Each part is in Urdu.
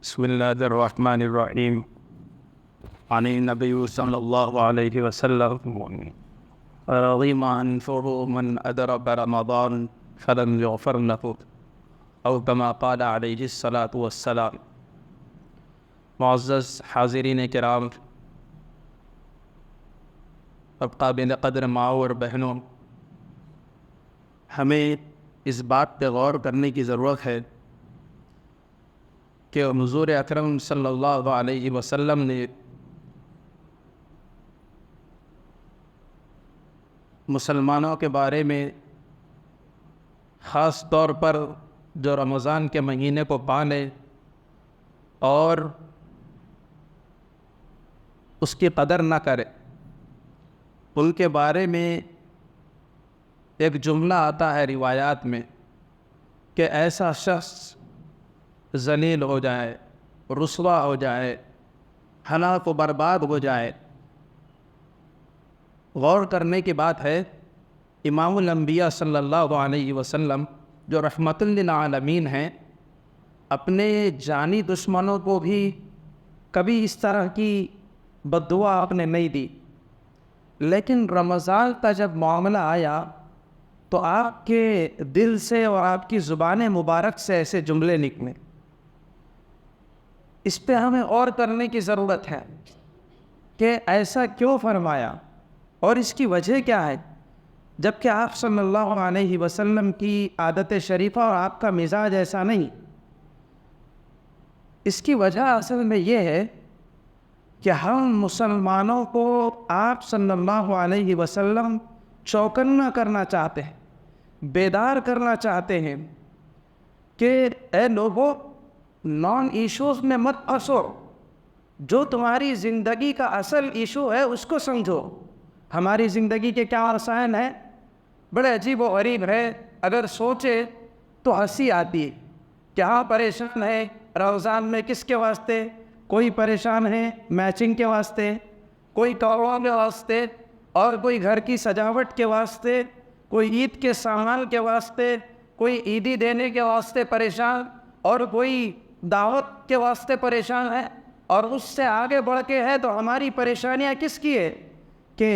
بسم الله الرحمن الرحيم. عن النبي صلى الله عليه وسلم رغم أنفه من أدرك رمضان فلم يغفر له أو كما قال عليه الصلاة والسلام. معزز حاضرین کرام اور قابل قدر ماؤں اور بہنوں، ہمیں اس بات پہ غور کرنے کی ضرورت ہے کہ حضور اکرم صلی اللہ علیہ وسلم نے مسلمانوں کے بارے میں خاص طور پر جو رمضان کے مہینے کو پالے اور اس کی قدر نہ کرے، ان کے بارے میں ایک جملہ آتا ہے روایات میں کہ ایسا شخص ذلیل ہو جائے، رسوا ہو جائے، ہلاک و برباد ہو جائے۔ غور کرنے کی بات ہے، امام الانبیاء صلی اللہ علیہ وسلم جو رحمت للعالمین ہیں، اپنے جانی دشمنوں کو بھی کبھی اس طرح کی بد دعا آپ نے نہیں دی، لیکن رمضان کا جب معاملہ آیا تو آپ کے دل سے اور آپ کی زبان مبارک سے ایسے جملے نکلے۔ اس پہ ہمیں غور کرنے کی ضرورت ہے کہ ایسا کیوں فرمایا اور اس کی وجہ کیا ہے، جبکہ آپ صلی اللہ علیہ وسلم کی عادت شریفہ اور آپ کا مزاج ایسا نہیں۔ اس کی وجہ اصل میں یہ ہے کہ ہم مسلمانوں کو آپ صلی اللہ علیہ وسلم چوکنا کرنا چاہتے ہیں، بیدار کرنا چاہتے ہیں کہ اے لوگوں، نان ایشوز میں مت پھنسو، جو تمہاری زندگی کا اصل ایشو ہے اس کو سمجھو۔ ہماری زندگی کے کیا مسائل ہیں، بڑے عجیب و غریب ہے، اگر سوچے تو ہنسی آتی ہے۔ کیا پریشان ہے رمضان میں کس کے واسطے؟ کوئی پریشان ہے میچنگ کے واسطے، کوئی کپڑوں کے واسطے، اور کوئی گھر کی سجاوٹ کے واسطے، کوئی عید کے سامان کے واسطے، کوئی عیدی دینے کے واسطے پریشان، اور کوئی دعوت کے واسطے پریشان ہے، اور اس سے آگے بڑھ کے ہے تو ہماری پریشانیاں کس کی ہے کہ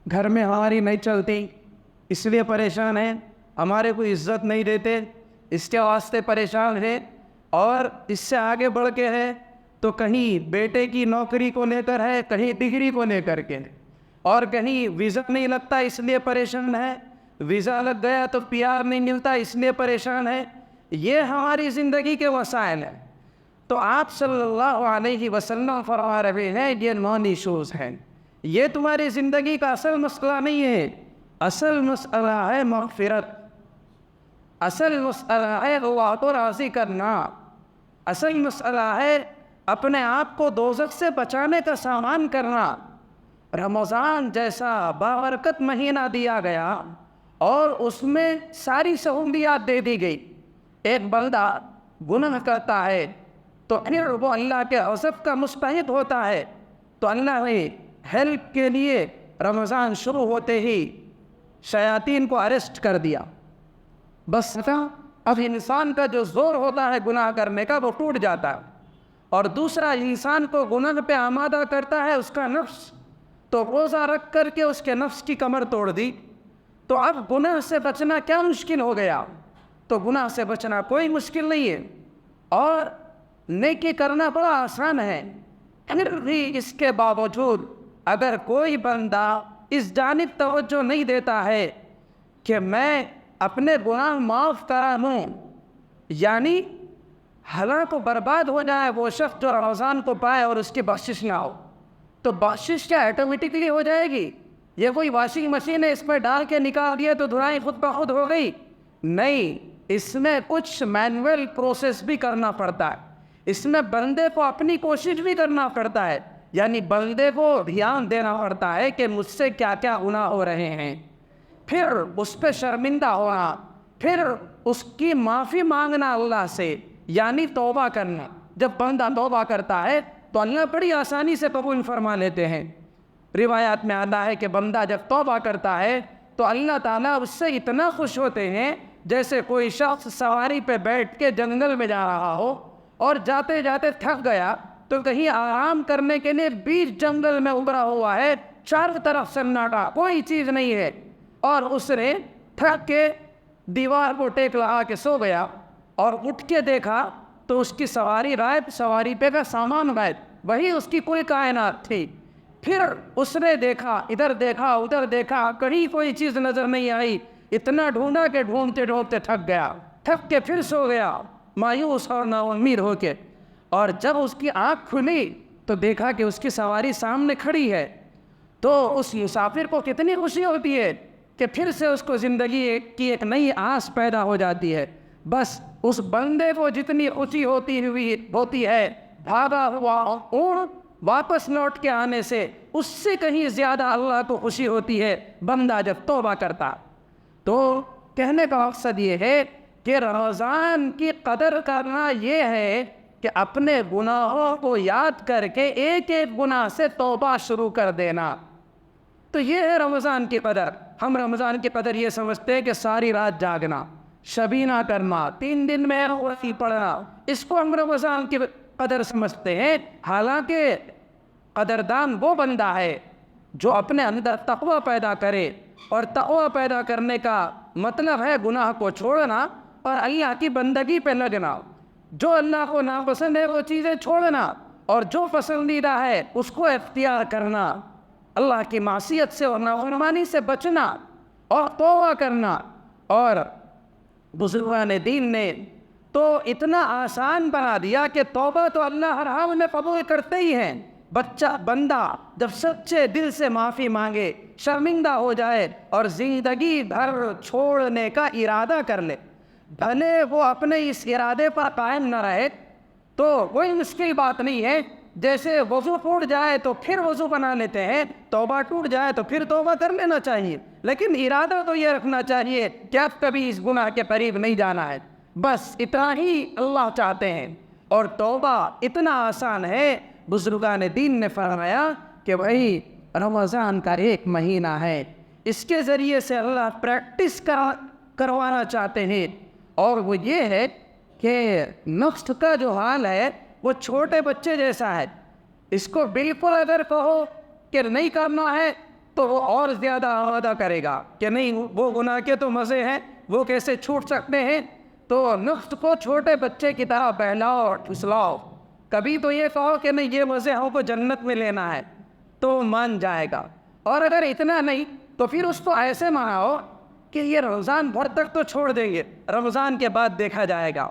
گھر میں ہماری نہیں چلتی اس لیے پریشان ہیں، ہمارے کوئی عزت نہیں دیتے اس کے واسطے پریشان ہے، اور اس سے آگے بڑھ کے ہے تو کہیں بیٹے کی نوکری کو لے کر ہے، کہیں ڈگری کو لے کر کے، اور کہیں ویزا نہیں لگتا اس لیے پریشان ہے، ویزا لگ گیا تو PR نہیں ملتا اس لیے پریشان ہے۔ یہ ہماری زندگی کے وسائل ہیں۔ تو آپ صلی اللہ علیہ وسلم فرما رہے ہیں یہ نان ایشوز ہیں، یہ تمہاری زندگی کا اصل مسئلہ نہیں ہے، اصل مسئلہ ہے مغفرت، اصل مسئلہ ہے اللہ کو راضی کرنا، اصل مسئلہ ہے اپنے آپ کو دوزخ سے بچانے کا سامان کرنا۔ رمضان جیسا بابرکت مہینہ دیا گیا اور اس میں ساری سہولیات دے دی گئی، ایک بندہ گناہ کرتا ہے تو پھر وہ اللہ کے غضب کا مستحق ہوتا ہے، تو اللہ نے ہیلپ کے لیے رمضان شروع ہوتے ہی شیاطین کو اریسٹ کر دیا۔ بس اب انسان کا جو زور ہوتا ہے گناہ کرنے کا وہ ٹوٹ جاتا ہے، اور دوسرا انسان کو گناہ پہ آمادہ کرتا ہے اس کا نفس، تو روزہ رکھ کر کے اس کے نفس کی کمر توڑ دی۔ تو اب گناہ سے بچنا کیا مشکل ہو گیا؟ تو گناہ سے بچنا کوئی مشکل نہیں ہے، اور نیکی کرنا بڑا آسان ہے۔ پھر بھی اس کے باوجود اگر کوئی بندہ اس جانب توجہ نہیں دیتا ہے کہ میں اپنے گناہ معاف کرا لوں، یعنی ہلاک و برباد ہو جائے وہ شخص جو رمضان کو پائے اور اس کی بخشش نہ ہو، تو بخشش کیا آٹومیٹکلی ہو جائے گی؟ یہ کوئی واشنگ مشین ہے اس میں ڈال کے نکال دیا تو دھلائی خود بخود ہو گئی؟ نہیں، اس میں کچھ مینول پروسیس بھی کرنا پڑتا ہے، اس میں بندے کو اپنی کوشش بھی کرنا پڑتا ہے، یعنی بندے کو دھیان دینا پڑتا ہے کہ مجھ سے کیا کیا گناہ ہو رہے ہیں، پھر اس پہ شرمندہ ہونا، پھر اس کی معافی مانگنا اللہ سے، یعنی توبہ کرنا۔ جب بندہ توبہ کرتا ہے تو اللہ بڑی آسانی سے قبول فرما لیتے ہیں۔ روایات میں آتا ہے کہ بندہ جب توبہ کرتا ہے تو اللہ تعالیٰ اس سے اتنا خوش ہوتے ہیں جیسے کوئی شخص سواری پہ بیٹھ کے جنگل میں جا رہا ہو اور جاتے جاتے تھک گیا تو کہیں آرام کرنے کے لیے بیچ جنگل میں ابھرا ہوا ہے، چاروں طرف سناٹا، کوئی چیز نہیں ہے، اور اس نے تھک کے دیوار کو ٹیک لگا کے سو گیا، اور اٹھ کے دیکھا تو اس کی سواری غائب، سواری پہ کا سامان غائب، وہی اس کی پوری کائنات تھی۔ پھر اس نے دیکھا، ادھر دیکھا ادھر دیکھا، کہیں کوئی چیز نظر نہیں آئی، اتنا ڈھونڈا کہ ڈھونڈتے ڈھونڈتے تھک گیا، تھک کے پھر سو گیا مایوس اور نا امید ہو کے۔ اور جب اس کی آنکھ کھلی تو دیکھا کہ اس کی سواری سامنے کھڑی ہے، تو اس مسافر کو کتنی خوشی ہوتی ہے کہ پھر سے اس کو زندگی کی ایک نئی آس پیدا ہو جاتی ہے۔ بس اس بندے کو جتنی خوشی ہوتی ہے بھاگا ہوا اونٹ واپس لوٹ کے آنے سے، اس سے کہیں زیادہ اللہ کو خوشی ہوتی ہے بندہ جب توبہ کرتا۔ تو کہنے کا مقصد یہ ہے کہ رمضان کی قدر کرنا یہ ہے کہ اپنے گناہوں کو یاد کر کے ایک ایک گناہ سے توبہ شروع کر دینا۔ تو یہ ہے رمضان کی قدر۔ ہم رمضان کی قدر یہ سمجھتے ہیں کہ ساری رات جاگنا، شبینہ کرنا، 3 دن میں قرآن پڑھنا، اس کو ہم رمضان کی قدر سمجھتے ہیں۔ حالانکہ قدردان وہ بندہ ہے جو اپنے اندر تقوی پیدا کرے، اور تقوی پیدا کرنے کا مطلب ہے گناہ کو چھوڑنا اور اللہ کی بندگی پہ لگنا۔ جو اللہ کو ناپسند ہے وہ چیزیں چھوڑنا، اور جو پسندیدہ ہے اس کو اختیار کرنا، اللہ کی معصیت سے اور نافرمانی سے بچنا اور توبہ کرنا۔ اور بزرگان دین نے تو اتنا آسان بنا دیا کہ توبہ تو اللہ ہر حال میں قبول کرتے ہی ہیں۔ بندہ جب سچے دل سے معافی مانگے، شرمندہ ہو جائے اور زندگی بھر چھوڑنے کا ارادہ کر لے، بھلے وہ اپنے اس ارادے پر قائم نہ رہے تو کوئی مشکل بات نہیں ہے۔ جیسے وضو ٹوٹ جائے تو پھر وضو بنا لیتے ہیں، توبہ ٹوٹ جائے تو پھر توبہ کر لینا چاہیے، لیکن ارادہ تو یہ رکھنا چاہیے کہ اب کبھی اس گناہ کے قریب نہیں جانا ہے، بس اتنا ہی اللہ چاہتے ہیں۔ اور توبہ اتنا آسان ہے، بزرگان دین نے فرمایا کہ وہی رمضان کا 1 مہینہ ہے، اس کے ذریعے سے اللہ پریکٹس کروانا چاہتے ہیں، اور وہ یہ ہے کہ نفس کا جو حال ہے وہ چھوٹے بچے جیسا ہے۔ اس کو بالکل اگر کہو کہ نہیں کرنا ہے تو وہ اور زیادہ آمادہ کرے گا کہ نہیں، وہ گناہ کے تو مزے ہیں، وہ کیسے چھوٹ سکتے ہیں۔ تو نفس کو چھوٹے بچے کی طرح بہلاؤ اور پھسلاؤ، کبھی تو یہ کہو کہ نہیں یہ مزے ہم کو جنت میں لینا ہے تو مان جائے گا، اور اگر اتنا نہیں تو پھر اس کو ایسے مناؤ کہ یہ رمضان بھر تک تو چھوڑ دیں گے، رمضان کے بعد دیکھا جائے گا،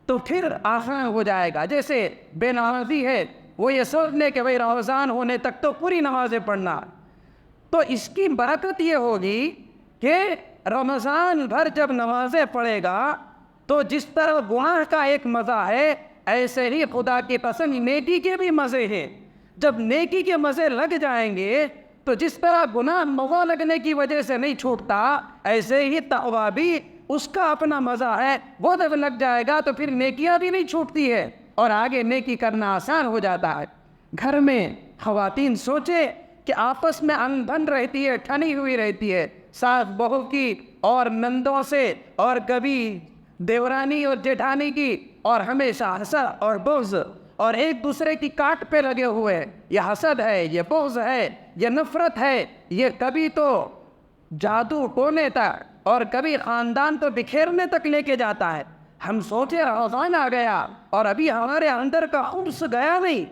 تو پھر آسان ہو جائے گا۔ جیسے بے نمازی ہے، وہ یہ سوچ لے کہ بھائی رمضان ہونے تک تو پوری نمازیں پڑھنا، تو اس کی برکت یہ ہوگی کہ رمضان بھر جب نمازیں پڑھے گا تو جس طرح گناہ کا ایک مزہ ہے، ایسے ہی خدا کی پسند نیکی کے بھی مزے ہیں۔ جب نیکی کے مزے لگ جائیں گے تو جس طرح گناہ مزہ لگنے کی وجہ سے نہیں چھوٹتا، ایسے ہی تقویٰ بھی اس کا اپنا مزہ ہے، وہ جب لگ جائے گا تو پھر نیکیاں بھی نہیں چھوٹتی ہے اور آگے نیکی کرنا آسان ہو جاتا ہے۔ گھر میں خواتین سوچے کہ آپس میں انبن رہتی ہے، ٹھنی ہوئی رہتی ہے، ساس بہو کی اور نندوں سے، اور کبھی دیورانی اور جیٹھانی کی، اور ہمیشہ حسد اور بغض اور ایک دوسرے کی کاٹ پہ لگے ہوئے، یہ حسد ہے، یہ بغض ہے، یہ نفرت ہے، یہ کبھی تو جادو ٹونے تک اور کبھی خاندان تو بکھیرنے تک لے کے جاتا ہے۔ ہم سوچے رمضان آ گیا اور ابھی ہمارے اندر کا خبث گیا نہیں،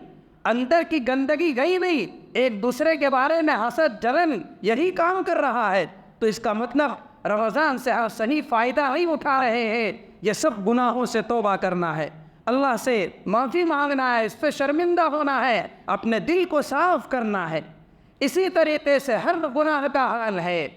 اندر کی گندگی گئی نہیں، ایک دوسرے کے بارے میں حسد جلن یہی کام کر رہا ہے، تو اس کا مطلب رمضان سے ہم صحیح فائدہ نہیں اٹھا رہے ہیں۔ یہ سب گناہوں سے توبہ کرنا ہے، اللہ سے معافی مانگنا ہے، اس پہ شرمندہ ہونا ہے، اپنے دل کو صاف کرنا ہے۔ اسی طریقے سے ہر گناہ کا حال ہے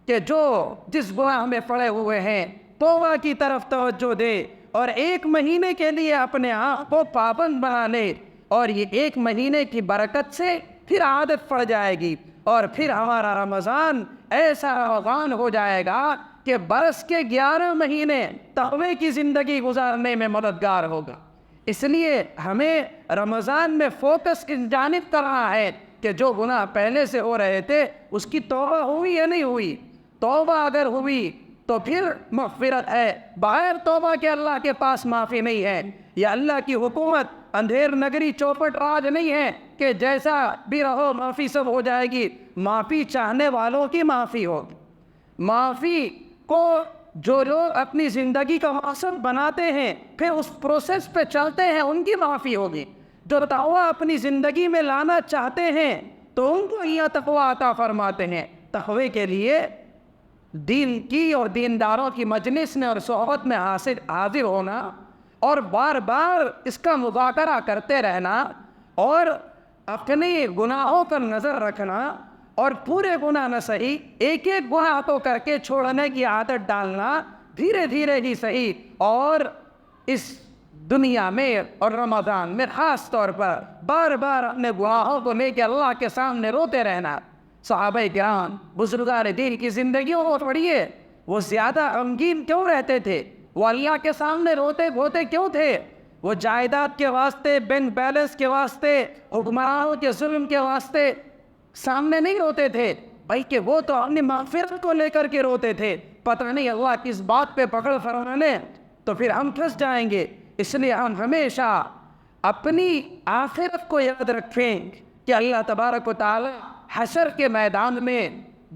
کہ جو جس گناہ میں پڑے ہوئے ہیں توبہ کی طرف توجہ دے، اور 1 مہینے کے لیے اپنے آپ کو پابند بنا لے، اور یہ 1 مہینے کی برکت سے پھر عادت پڑ جائے گی، اور پھر ہمارا رمضان ایسا رمضان ہو جائے گا کہ برس کے 11 مہینے تقوی کی زندگی گزارنے میں مددگار ہوگا۔ اس لیے ہمیں رمضان میں فوکس اس جانب کرنا ہے کہ جو گناہ پہلے سے ہو رہے تھے اس کی توبہ ہوئی یا نہیں ہوئی۔ توبہ اگر ہوئی تو پھر مغفرت ہے. بغیر توبہ کے اللہ کے پاس معافی نہیں ہے. یہ اللہ کی حکومت اندھیر نگری چوپٹ راج نہیں ہے کہ جیسا بھی رہو معافی سب ہو جائے گی. معافی چاہنے والوں کی معافی ہوگی. معافی کو جو لوگ اپنی زندگی کا مقصد بناتے ہیں پھر اس پروسیس پہ چلتے ہیں ان کی معافی ہوگی. جو تقوی اپنی زندگی میں لانا چاہتے ہیں تو ان کو اللہ تقوی عطا فرماتے ہیں. تقوی کے لیے دین کی اور دینداروں کی مجلس میں اور صحبت میں حاضر ہونا اور بار بار اس کا مذاکرہ کرتے رہنا اور اپنے گناہوں پر نظر رکھنا اور پورے گناہ نہ صحیح ایک ایک گناہ تو کر کے چھوڑنے کی عادت ڈالنا دھیرے دھیرے ہی صحیح. اور اس دنیا میں اور رمضان میں خاص طور پر بار بار اپنے گناہوں کو لے کے اللہ کے سامنے روتے رہنا. صحابہ کرام بزرگان دین کی زندگیوں کو پڑھیے, وہ زیادہ غمگین کیوں رہتے تھے؟ وہ اللہ کے سامنے روتے دھوتے کیوں تھے؟ وہ جائیداد کے واسطے, بینک بیلنس کے واسطے, حکمرانوں کے ظلم کے واسطے سامنے نہیں روتے تھے, بلکہ وہ تو اپنی مغفرت کو لے کر کے روتے تھے. پتہ نہیں اللہ کس بات پہ پکڑ فرمانے تو پھر ہم پھنس جائیں گے. اس لیے ہم ہمیشہ اپنی آخرت کو یاد رکھیں کہ اللہ تبارک و تعالی حشر کے میدان میں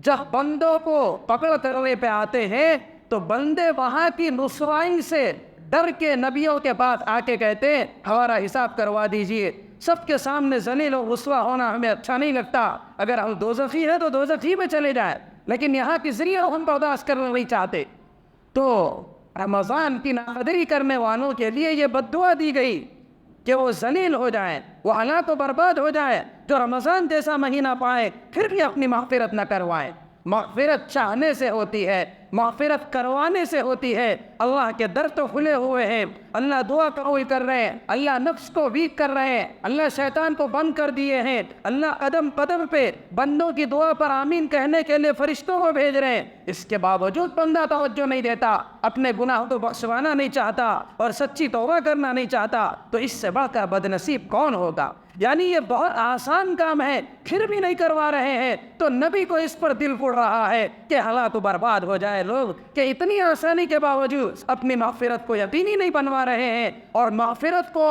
جب بندوں کو پکڑ کرنے پہ آتے ہیں تو بندے وہاں کی رسوائی سے ڈر کے نبیوں کے پاس آ کے کہتے ہیں ہمارا حساب کروا دیجئے. سب کے سامنے ذلیل و رسوا ہونا ہمیں اچھا نہیں لگتا. اگر ہم دوزخی ہیں تو دوزخی میں چلے جائیں, لیکن یہاں کی ذریعہ ہم برداشت کرنا نہیں چاہتے. تو رمضان کی ناقدری کرنے والوں کے لیے یہ بددعا دی گئی کہ وہ ذلیل ہو جائیں, وہ ہلاک و برباد ہو جائیں. جو رمضان جیسا مہینہ پائے پھر بھی اپنی مغفرت نہ کروائیں. مغفرت چاہنے سے ہوتی ہے, مغفرت کروانے سے ہوتی ہے. اللہ کے در تو کھلے ہوئے ہیں, اللہ دعا قبول کر رہے ہیں, اللہ نفس کو ویک کر رہے ہیں, اللہ شیطان کو بند کر دیے ہیں, اللہ قدم قدم پہ بندوں کی دعا پر آمین کہنے کے لیے فرشتوں کو بھیج رہے ہیں. اس کے باوجود بندہ توجہ نہیں دیتا, اپنے گناہوں کو بخشوانا نہیں چاہتا اور سچی توبہ کرنا نہیں چاہتا, تو اس سے بڑھ کر بد نصیب کون ہوگا؟ یعنی یہ بہت آسان کام ہے, پھر بھی نہیں کروا رہے ہیں. تو نبی کو اس پر دل پڑ رہا ہے کہ ہلاک و برباد ہو جائے لوگ, کہ اتنی آسانی کے باوجود اپنی مغفرت کو یقینی نہیں بنوا رہے ہیں اور مغفرت کو